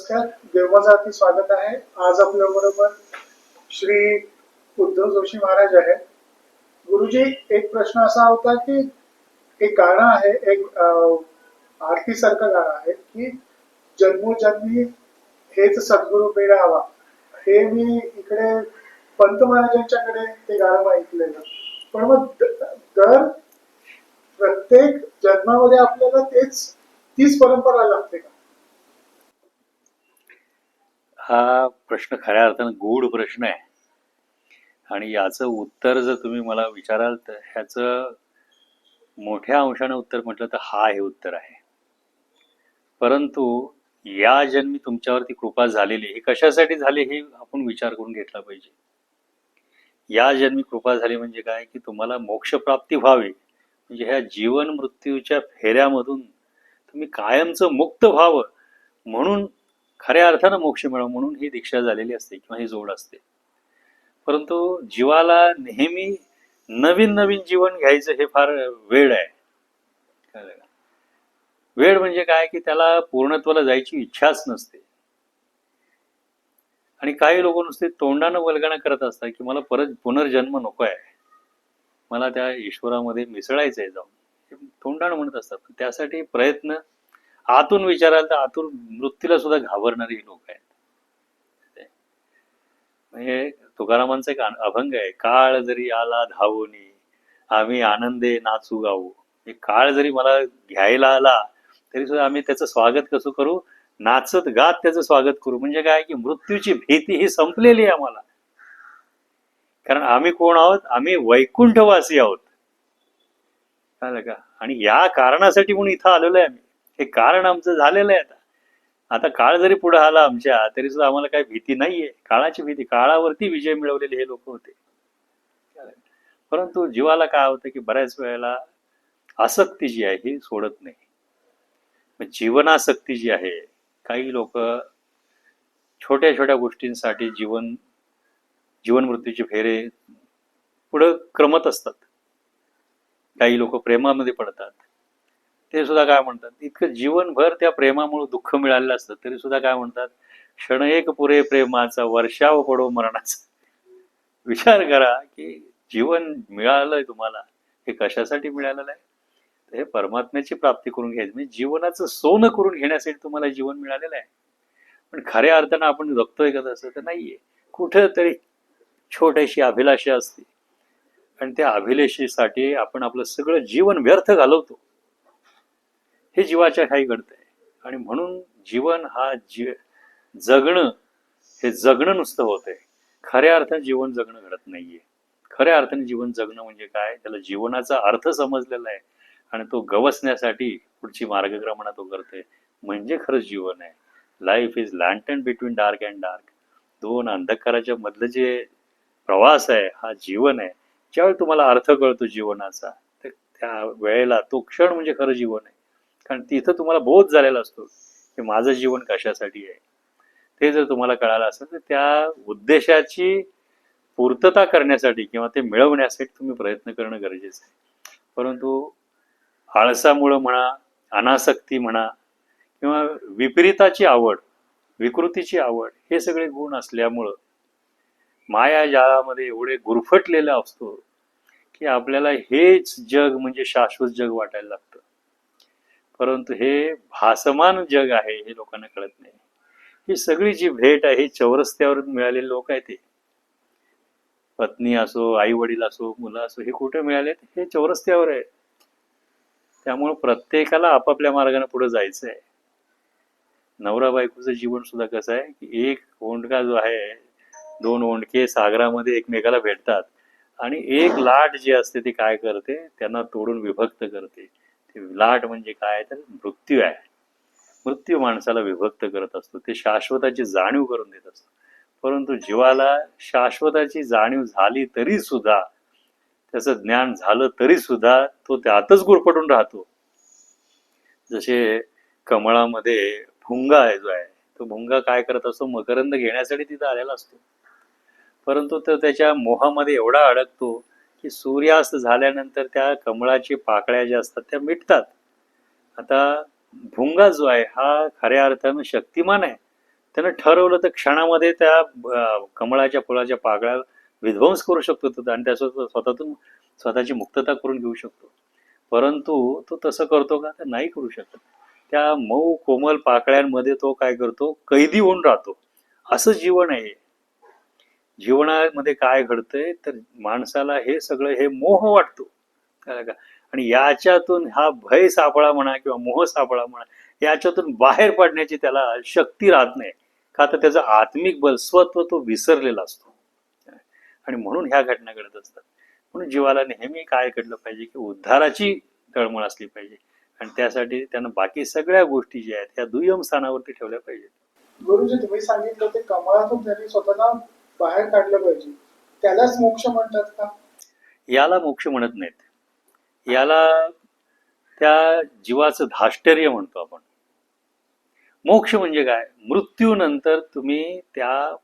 नमस्कार, देवमाचं स्वागत आहे. आज आपल्या बरोबर श्री उद्धव जोशी महाराज आहेत. गुरुजी, एक प्रश्न असा होता की एक गाणं आहे, एक आरती सारखं गाणं आहे की जन्मोजन्मी हेच सद्गुरू मिळावा. हे मी इकडे पंत महाराजांच्याकडे ते गाणं ऐकलेलं. पण मग दर प्रत्येक जन्मामध्ये आपल्याला तीच परंपरा लागते का? हा प्रश्न खऱ्या अर्थानं गूढ प्रश्न आहे आणि याचं उत्तर जर तुम्ही मला विचाराल तर ह्याचं मोठ्या अंशानं उत्तर म्हटलं तर हा हे उत्तर आहे. परंतु या जन्मी तुमच्यावरती कृपा झालेली ही कशासाठी झाली हे आपण विचार करून घेतला पाहिजे. या जन्मी कृपा झाली म्हणजे काय की तुम्हाला मोक्षप्राप्ती व्हावी, म्हणजे ह्या जीवन मृत्यूच्या फेऱ्यामधून तुम्ही कायमचं मुक्त व्हावं म्हणून खऱ्या अर्थानं मोक्ष मिळावं म्हणून ही दीक्षा झालेली असते किंवा ही जोड असते. परंतु जीवाला नेहमी नवीन नवीन जीवन घ्यायचं हे फार वेळ आहे. वेळ म्हणजे काय की त्याला पूर्णत्वाला जायची इच्छाच नसते आणि काही लोक नुसते तोंडानं वल्गणा करत असतात की मला परत पुनर्जन्म नको आहे, मला त्या ईश्वरामध्ये मिसळायचं आहे जाऊन, तोंडानं म्हणत असतात. त्यासाठी प्रयत्न आतून विचाराल तर आतून मृत्यूला सुद्धा घाबरणारी लोक आहेत. म्हणजे तुकारामांचा एक अभंग आहे, काळ जरी आला धावोनी आम्ही आनंदे नाचू गाऊ. काळ जरी मला घ्यायला आला तरी सुद्धा आम्ही त्याचं स्वागत कसं करू, नाचत गात त्याचं स्वागत करू. म्हणजे काय की मृत्यूची भीती ही संपलेली आहे आम्हाला. कारण आम्ही कोण आहोत, आम्ही वैकुंठवासी आहोत, कळलं का. आणि या कारणासाठी म्हणून इथं आलेलो आहे आम्ही. हे कारण आमचं झालेलं आहे. आता काळ जरी पुढे आला आमच्या तरी सुद्धा आम्हाला काही भीती नाहीये. काळाची भीती, काळावरती विजय मिळवलेले हे लोक होते. परंतु जीवाला काय होतं की बऱ्याच वेळेला आसक्ती जी आहे ही सोडत नाही. जीवनासक्ती जी आहे, काही लोक छोट्या छोट्या गोष्टींसाठी जीवन मृत्यूचे फेरे पुढे क्रमत असतात. काही लोक प्रेमामध्ये पडतात, ते सुद्धा काय म्हणतात, इतकं जीवनभर त्या प्रेमामुळे दुःख मिळालेलं असतं तरी सुद्धा काय म्हणतात, क्षण एक पुरे प्रेमाचा वर्षाव पडो मरणाचा. विचार करा की जीवन मिळालंय तुम्हाला, हे कशासाठी मिळालेलं आहे, हे परमात्म्याची प्राप्ती करून घ्यायची, म्हणजे जीवनाचं सोनं करून घेण्यासाठी तुम्हाला जीवन मिळालेलं आहे. पण खऱ्या अर्थानं आपण जगतोय का तसं तर नाहीये. कुठेतरी छोट्याशी अभिलाषा असते आणि त्या अभिलाषेसाठी आपण आपलं सगळं जीवन व्यर्थ घालवतो. हे जीवाच्या काही घडतंय. आणि म्हणून जीवन हा जगणं, हे जगणं नुसतं होतंय, खऱ्या अर्थाने जीवन जगणं घडत नाहीये. खऱ्या अर्थाने जीवन जगणं म्हणजे काय, त्याला जीवनाचा अर्थ समजलेला आहे आणि तो गवसण्यासाठी पुढची मार्गक्रमणा तो करतोय, म्हणजे खरंच जीवन आहे. Life is lantern between dark and dark. दोन अंधकाराच्या मधलं जे प्रवास आहे हा जीवन आहे. ज्यावेळी तुम्हाला अर्थ कळतो जीवनाचा, तर त्या वेळेला तो क्षण म्हणजे खरं जीवन आहे. कारण तिथं तुम्हाला बोध झालेला असतो की माझं जीवन कशासाठी आहे. ते जर तुम्हाला कळालं असेल तर त्या उद्देशाची पूर्तता करण्यासाठी किंवा ते मिळवण्यासाठी तुम्ही प्रयत्न करणं गरजेचं आहे. परंतु आळसामुळं म्हणा, अनासक्ती म्हणा, किंवा विपरीताची आवड, विकृतीची आवड, हे सगळे गुण असल्यामुळं माया जाळामध्ये एवढे गुरफटलेला असतो की आपल्याला हेच जग म्हणजे शाश्वत जग वाटायला लागतं. परंतु हे भासमान जग आहे हे लोकांना कळत नाही. ही सगळी जी भेट आहे ही चौरस्त्यावर मिळालेले लोक आहेत. ते पत्नी असो, आई वडील असो, मुलं असो, हे कुठे मिळाले, हे चौरस्त्यावर आहे. त्यामुळे प्रत्येकाला आपापल्या मार्गाने पुढे जायचं आहे. नवरा बायकोचं जीवन सुद्धा कसं आहे की एक ओंडका जो आहे, दोन ओंडके सागरामध्ये एकमेकाला भेटतात आणि एक लाट जी असते ती काय करते, त्यांना तोडून विभक्त करते. ते लाट म्हणजे काय तर मृत्यू आहे. मृत्यू माणसाला विभक्त करत असतो, ते शाश्वताची जाणीव करून देत असतो. परंतु जीवाला शाश्वताची जाणीव झाली तरी सुद्धा, त्याचं ज्ञान झालं तरी सुद्धा तो त्यातच गुरफटून राहतो. जसे कमळामध्ये भुंगा आहे जो आहे, तो भुंगा काय करत असतो, मकरंद घेण्यासाठी तिथं आलेला असतो. परंतु तो त्याच्या मोहामध्ये एवढा अडकतो की सूर्यास्त झाल्यानंतर त्या कमळाची पाकळ्या ज्या असतात त्या मिटतात. आता भुंगा जो आहे हा खऱ्या अर्थानं शक्तिमान आहे, त्यानं ठरवलं तर क्षणामध्ये त्या कमळाच्या फुलाच्या पाकळ्या विध्वंस करू शकतो तो आणि त्याचं स्वतःतून स्वतःची मुक्तता करून घेऊ शकतो. परंतु तो तसं करतो का? तर नाही करू शकत. त्या मऊ कोमल पाकळ्यांमध्ये तो काय करतो? कैदी होऊन राहतो. असं जीवन आहे. जीवनामध्ये काय घडतंय तर माणसाला हे सगळं हे मोह वाटतो, कळलं का? आणि याच्यातून हा भय सापळा म्हणा किंवा मोह सापळा म्हणा, याच्यातून बाहेर पडण्याची त्याला शक्ती राहत नाही. का? तर त्याचं आत्मिक बल स्वत्व तो विसरलेला असतो. आणि म्हणून ह्या घटना घडत असतात. म्हणून जीवाला नेहमी काय घडलं पाहिजे की उद्धाराची तळमळ असली पाहिजे आणि त्यासाठी त्यानं बाकी सगळ्या गोष्टी ज्या आहेत ह्या दुय्यम स्थानावरती ठेवल्या पाहिजेत. गुरुजी तुम्ही सांगितलं ते कमळातून त्यांनी स्वतःला बाहेर काढलं पाहिजे, त्यालाच मोक्ष म्हणतात का? याला मोक्ष म्हणत नाहीत. याला त्या जीवाचं धाष्टर्य म्हणतो आपण. मोक्ष म्हणजे काय? मृत्यूनंतर तुम्ही त्या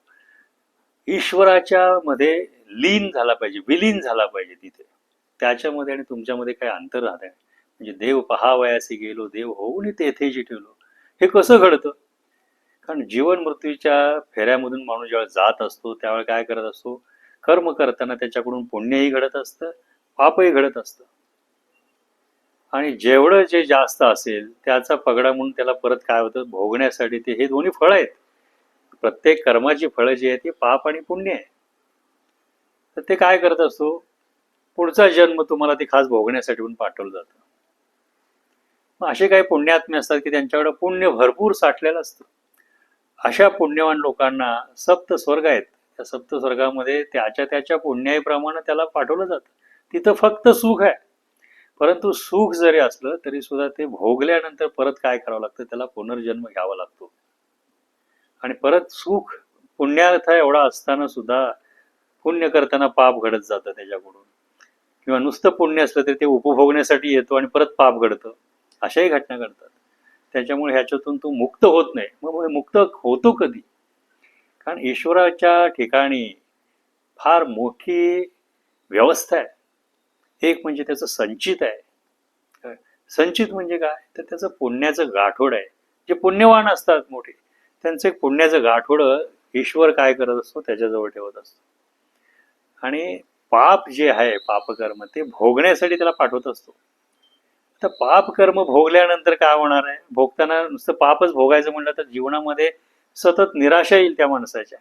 ईश्वराच्या मध्ये लीन झाला पाहिजे, विलीन झाला पाहिजे तिथे. त्याच्यामध्ये आणि तुमच्यामध्ये काय अंतर राहत आहे. म्हणजे देव पहावयासी गेलो, देव होऊन तेथेची ठेवलो. हे कसं घडतं? कारण जीवन मृत्यूच्या फेऱ्यामधून माणूस ज्यावेळेस जात असतो त्यावेळेस काय करत असतो? कर्म करताना त्याच्याकडून पुण्यही घडत असतं, पापही घडत असतं. आणि जेवढं जे जास्त असेल त्याचा पगडा म्हणून त्याला परत काय होतं? भोगण्यासाठी ते हे दोन्ही फळं आहेत. प्रत्येक कर्माची फळं जी आहेत ती पाप आणि पुण्य आहे. तर ते काय करत असतो? पुढचा जन्म तुम्हाला ते खास भोगण्यासाठी म्हणून पाठवलं जातं. मग असे काही पुण्यात्मे असतात की त्यांच्याकडे पुण्य भरपूर साठलेलं असतं. अशा पुण्यवान लोकांना सप्त स्वर्ग आहेत. त्या सप्त स्वर्गामध्ये त्याच्या पुण्याप्रमाणे त्याला पाठवलं जातं. तिथं फक्त सुख आहे. परंतु सुख जरी असलं तरी सुद्धा ते भोगल्यानंतर परत काय करावं लागतं? त्याला पुनर्जन्म घ्यावा लागतो. आणि परत सुख पुण्यार्थ एवढा असताना सुद्धा पुण्य करताना पाप घडत जातं त्याच्याकडून, किंवा नुसतं पुण्य असलं तरी ते उपभोगण्यासाठी येतो आणि परत पाप घडतं. अशाही घटना घडतात. त्याच्यामुळे ह्याच्यातून तो मुक्त होत नाही. मग मुक्त होतो कधी? कारण ईश्वराच्या ठिकाणी फार मोठी व्यवस्था आहे. एक म्हणजे त्याचं संचित आहे. संचित म्हणजे काय? तर त्याचं पुण्याचं गाठोड आहे. जे पुण्यवान असतात मोठे त्यांचं एक पुण्याचं गाठोडं ईश्वर काय करत असतो? त्याच्याजवळ ठेवत असतो. आणि पाप जे आहे पापकर्म ते भोगण्यासाठी त्याला पाठवत असतो. तर पाप कर्म भोगल्यानंतर काय होणार आहे? भोगताना नुसतं पापच भोगायचं म्हणलं तर जीवनामध्ये सतत निराशा येईल त्या माणसाच्या.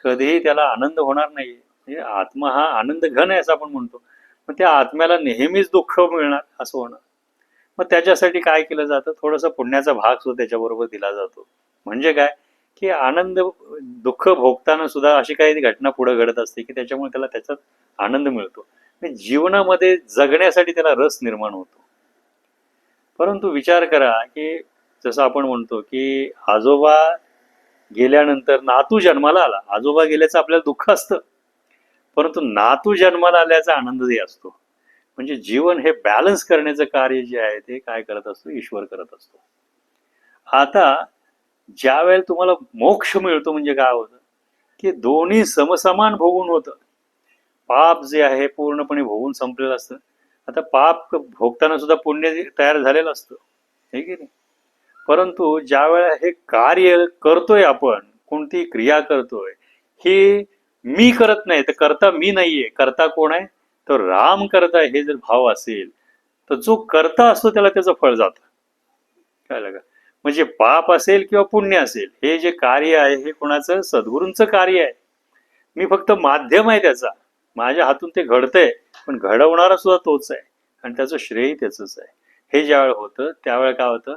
कधीही त्याला आनंद होणार नाही. म्हणजे आत्मा हा आनंद घन आहे असं आपण म्हणतो. मग त्या आत्म्याला नेहमीच दुःख मिळणार असं होणार. मग त्याच्यासाठी काय केलं जातं? थोडंसं पुण्याचा भाग सुद्धा त्याच्याबरोबर दिला जातो. म्हणजे काय? की आनंद दुःख भोगताना सुद्धा अशी काही घटना पुढे घडत असते की त्याच्यामुळे त्याला त्याच्यात आनंद मिळतो. जीवनामध्ये जगण्यासाठी त्याला रस निर्माण होतो. परंतु विचार करा की जसं आपण म्हणतो की आजोबा गेल्यानंतर नातू जन्माला आला. आजोबा गेल्याचं आपल्याला दुःख असतं, परंतु नातू जन्माला आल्याचा आनंदही असतो. म्हणजे जीवन हे बॅलन्स करण्याचं कार्य जे आहे ते काय करत असतो? ईश्वर करत असतो. आता ज्या वेळेला तुम्हाला मोक्ष मिळतो म्हणजे काय होतं? की दोन्ही समसमान भोगून होतं. पाप जे आहे पूर्णपणे भोगून संपलेलं असतं. आता पाप भोगताना सुद्धा पुण्य तयार झालेलं असतं, हे की नाही? परंतु ज्या वेळेला हे कार्य करतोय आपण, कोणती क्रिया करतोय, ही मी करत नाही, तर करता मी नाहीये. करता कोण आहे? तर राम करता हे जर भाव असेल तर जो करता असतो त्याला त्याचं फळ जातं. कळलं का? म्हणजे पाप असेल किंवा पुण्य असेल, हे जे कार्य आहे हे कोणाचं? सद्गुरूंचं कार्य आहे. मी फक्त माध्यम आहे त्याचा. माझ्या हातून ते घडतंय, पण घडवणारा सुद्धा तोच आहे आणि त्याचं श्रेय त्याचंच आहे. हे ज्यावेळेला होतं त्यावेळेला काय होतं?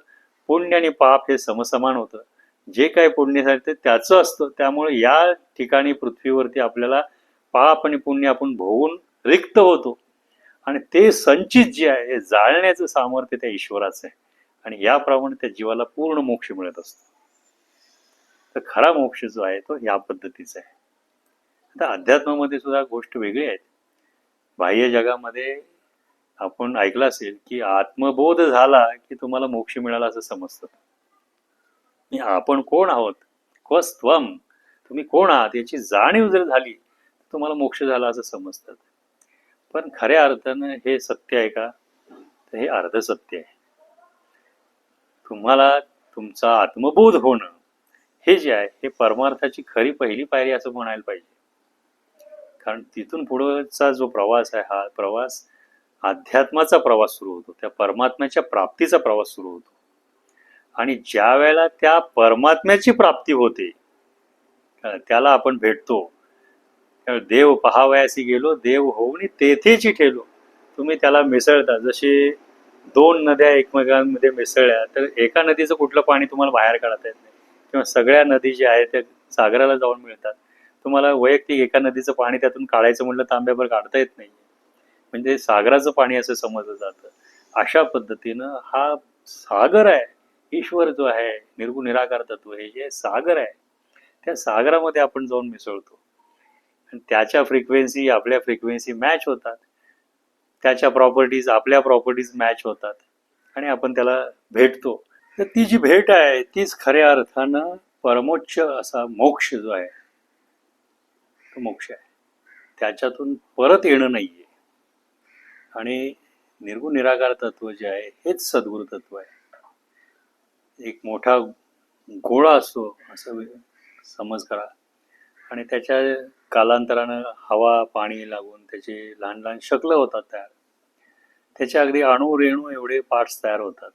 पुण्य आणि पाप हे समसमान होतं. जे काही पुण्य झालं ते त्याचं असतं. त्यामुळे या ठिकाणी पृथ्वीवरती आपल्याला पाप आणि पुण्य आपण भोगून रिक्त होतो आणि ते संचित जे आहे हे जाळण्याचं सामर्थ्य त्या ईश्वराचं आहे आणि याप्रमाणे त्या जीवाला पूर्ण मोक्ष मिळत असतो. तर खरा मोक्ष जो आहे तो या पद्धतीचा आहे. आता अध्यात्मामध्ये सुद्धा गोष्ट वेगळी आहे. बाह्य जगामध्ये आपण ऐकलं असेल की आत्मबोध झाला की तुम्हाला मोक्ष मिळाला असं समजतं. आपण कोण आहोत? क्वस्त्वम, तुम्ही कोण आहात याची जाणीव जर झाली तर तुम्हाला मोक्ष झाला असं समजतात. पण खऱ्या अर्थानं हे सत्य आहे का? तर हे अर्धसत्य आहे. तुम्हाला तुमचा आत्मबोध होणं हे जे आहे हे परमार्थाची खरी पहिली पायरी असं म्हणायला पाहिजे. कारण तिथून पुढचा जो प्रवास आहे हा प्रवास अध्यात्माचा प्रवास सुरू होतो, त्या परमात्म्याच्या प्राप्तीचा प्रवास सुरू होतो. आणि ज्या वेळेला त्या परमात्म्याची प्राप्ती होते त्याला आपण भेटतो. देव पहावयासी गेलो, देव होऊन तेथेची ठेलो. तुम्ही त्याला मिसळता. जसे दोन नद्या एकमेकांमध्ये मिसळल्या तर एका नदीचं कुठलं पाणी तुम्हाला बाहेर काढता येत नाही, किंवा सगळ्या नदी ज्या आहेत त्या सागराला जाऊन मिळतात. तुम्हाला वैयक्तिक एका नदीचं पाणी त्यातून काढायचं म्हटलं तांब्याभर काढता येत नाही, म्हणजे सागराचं पाणी असं समजलं जातं. अशा पद्धतीनं हा सागर आहे, ईश्वर जो आहे निर्गुण निराकार तत्व हे जे सागर आहे त्या सागरामध्ये आपण जाऊन मिसळतो. आणि त्याच्या फ्रिक्वेन्सी आपल्या फ्रिक्वेन्सी मॅच होतात, त्याच्या प्रॉपर्टीज आपल्या प्रॉपर्टीज मॅच होतात आणि आपण त्याला भेटतो. तर ती जी भेट आहे तीच खऱ्या अर्थानं परमोच्च असा मोक्ष जो आहे तो मोक्ष आहे. त्याच्यातून परत येणं नाहीये. आणि निर्गुण निराकार तत्व जे आहे हेच सद्गुरु तत्व आहे. एक मोठा गोळा असतो असं समज करा, आणि त्याच्या कालांतरानं हवा पाणी लागून त्याचे लहान लहान शकलं होतात तयार. त्याचे अगदी अणु रेणू एवढे पार्ट्स तयार होतात.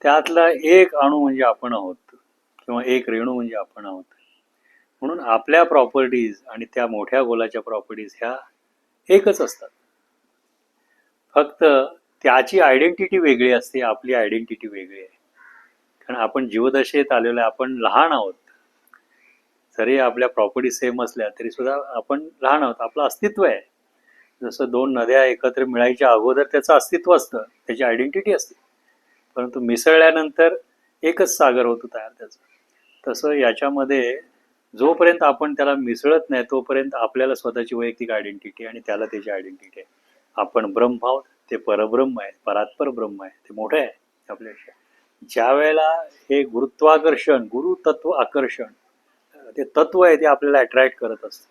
त्यातला एक अणू म्हणजे आपण आहोत, किंवा एक रेणू म्हणजे आपण आहोत. म्हणून आपल्या प्रॉपर्टीज आणि त्या मोठ्या गोलाच्या प्रॉपर्टीज ह्या एकच असतात. फक्त त्याची आयडेंटिटी वेगळी असते, आपली आयडेंटिटी वेगळी आहे. कारण आपण जीवदशेत आलेलो आहे, आपण लहान आहोत. जरी आपल्या प्रॉपर्टी सेम असल्या तरी सुद्धा आपण लहान आहोत, आपलं अस्तित्व आहे. जसं दोन नद्या एकत्र मिळायच्या अगोदर त्याचं अस्तित्व असतं, त्याची आयडेंटिटी असते, परंतु मिसळल्यानंतर एकच सागर होतो तयार त्याचं. तसं याच्यामध्ये जोपर्यंत आपण त्याला मिसळत नाही तोपर्यंत आपल्याला स्वतःची वैयक्तिक आयडेंटिटी आणि त्याला त्याची आयडेंटिटी आहे. आपण ब्रह्म आहोत, ते परब्रह्म आहे, परात्पर ब्रह्म आहे, ते मोठं आहे आपल्यापेक्षा. ज्या वेळेला हे गुरुत्वाकर्षण, गुरुतत्व आकर्षण, ते तत्व आहे ते आपल्याला अट्रॅक्ट करत असतं,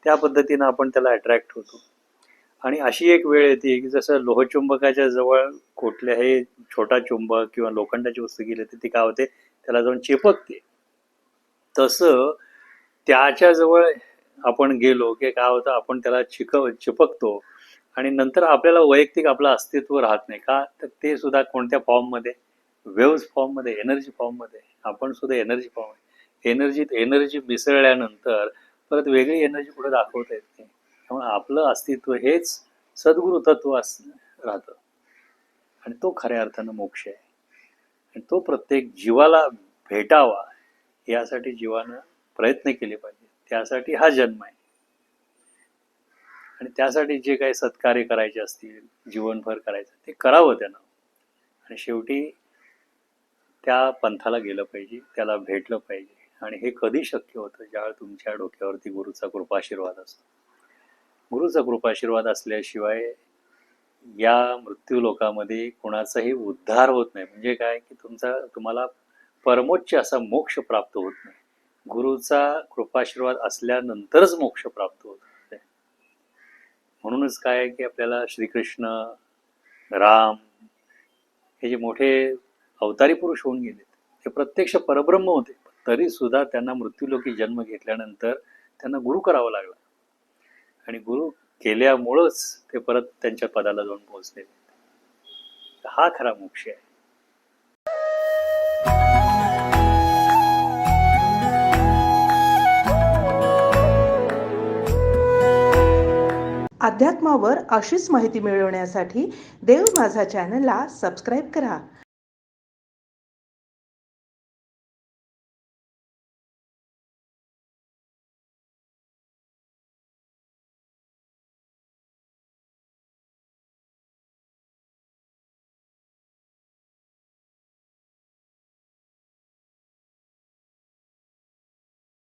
त्या पद्धतीनं आपण त्याला अट्रॅक्ट होतो. आणि अशी एक वेळ येते की जसं लोहचुंबकाच्या जवळ कुठल्याही छोटा चुंबक किंवा लोखंडाची वस्तू गेली तर ती काय होते, त्याला जाऊन चिपकते. तसं त्याच्याजवळ आपण गेलो की काय होतं, आपण त्याला चिपकतो आणि नंतर आपल्याला वैयक्तिक आपलं अस्तित्व राहत नाही. का तर ते सुद्धा कोणत्या फॉर्ममध्ये, वेव्ज फॉर्ममध्ये, एनर्जी फॉर्ममध्ये. आपण सुद्धा एनर्जी फॉर्म आहे. एनर्जीत एनर्जी मिसळल्यानंतर परत वेगळी एनर्जी कुठे दाखवता येत नाही. त्यामुळे आपलं अस्तित्व हेच सद्गुरु तत्व राहतं, आणि तो खऱ्या अर्थानं मोक्ष आहे. आणि तो प्रत्येक जीवाला भेटावा यासाठी जीवानं प्रयत्न केले पाहिजे. त्यासाठी हा जन्म आहे. आणि त्यासाठी जे काही सत्कार्य करायचे असतील, जीवनभर करायचं ते करावं त्यानं. आणि शेवटी त्या पंथाला गेलं पाहिजे, त्याला भेटलं पाहिजे. आणि हे कधी शक्य होतं, ज्यावेळेस तुमच्या डोक्यावरती गुरुचा कृपाशीर्वाद असतो. गुरुचा कृपाशीर्वाद असल्याशिवाय या मृत्यू लोकामध्ये कोणाचाही उद्धार होत नाही. म्हणजे काय की तुम्हाला परमोच्च असा मोक्ष प्राप्त होत नाही. गुरुचा कृपाशीर्वाद असल्यानंतरच मोक्ष प्राप्त होत आहे. म्हणूनच काय की आपल्याला श्रीकृष्ण, राम हे जे मोठे अवतारी पुरुष होऊन गेले ते प्रत्यक्ष परब्रह्म होते, तरी सुद्धा त्यांना मृत्यूलोकी जन्म घेतल्यानंतर त्यांना गुरु करावा लागला. आणि गुरु केल्यामुळंच ते परत त्यांच्या पदाला जाऊन पोहोचले. हा खरा मोक्ष आहे. अध्यात्मावर अशीच माहिती मिळवण्यासाठी देव माझा चॅनलला सबस्क्राईब करा.